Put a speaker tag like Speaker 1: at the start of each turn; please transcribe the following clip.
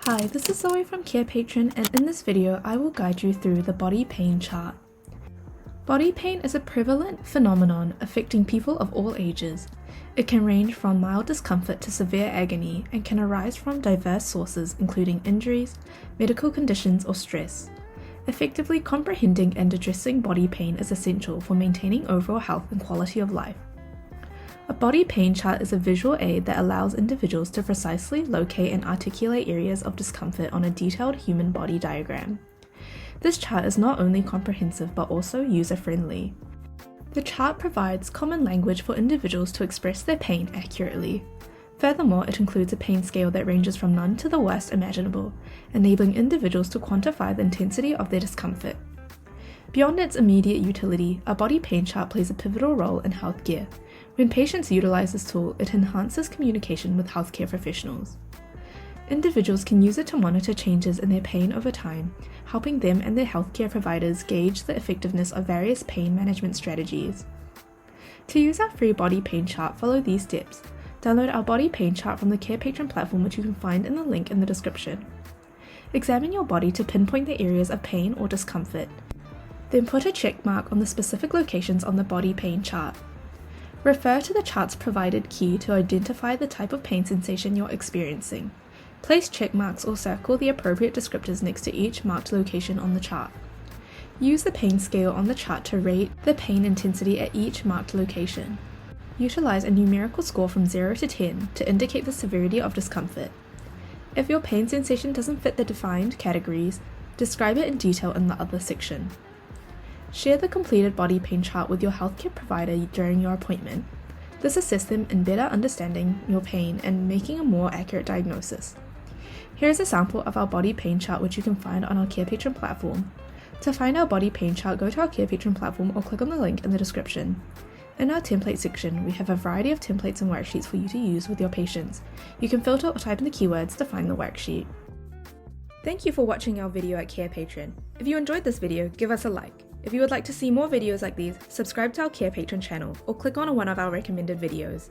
Speaker 1: Hi, this is Zoe from Carepatron, and in this video I will guide you through the body pain chart. Body pain is a prevalent phenomenon affecting people of all ages. It can range from mild discomfort to severe agony and can arise from diverse sources including injuries, medical conditions, or stress. Effectively comprehending and addressing body pain is essential for maintaining overall health and quality of life. A body pain chart is a visual aid that allows individuals to precisely locate and articulate areas of discomfort on a detailed human body diagram. This chart is not only comprehensive but also user-friendly. The chart provides common language for individuals to express their pain accurately. Furthermore, it includes a pain scale that ranges from none to the worst imaginable, enabling individuals to quantify the intensity of their discomfort. Beyond its immediate utility, a body pain chart plays a pivotal role in healthcare. When patients utilize this tool, it enhances communication with healthcare professionals. Individuals can use it to monitor changes in their pain over time, helping them and their healthcare providers gauge the effectiveness of various pain management strategies. To use our free body pain chart, follow these steps. Download our body pain chart from the Carepatron platform, which you can find in the link in the description. Examine your body to pinpoint the areas of pain or discomfort. Then put a check mark on the specific locations on the body pain chart. Refer to the chart's provided key to identify the type of pain sensation you're experiencing. Place check marks or circle the appropriate descriptors next to each marked location on the chart. Use the pain scale on the chart to rate the pain intensity at each marked location. Utilize a numerical score from 0 to 10 to indicate the severity of discomfort. If your pain sensation doesn't fit the defined categories, describe it in detail in the other section. Share the completed body pain chart with your healthcare provider during your appointment. This assists them in better understanding your pain and making a more accurate diagnosis. Here is a sample of our body pain chart, which you can find on our Carepatron platform. To find our body pain chart, go to our Carepatron platform or click on the link in the description. In our template section, we have a variety of templates and worksheets for you to use with your patients. You can filter or type in the keywords to find the worksheet. Thank you for watching our video at Carepatron. If you enjoyed this video, give us a like. If you would like to see more videos like these, subscribe to our Carepatron channel or click on one of our recommended videos.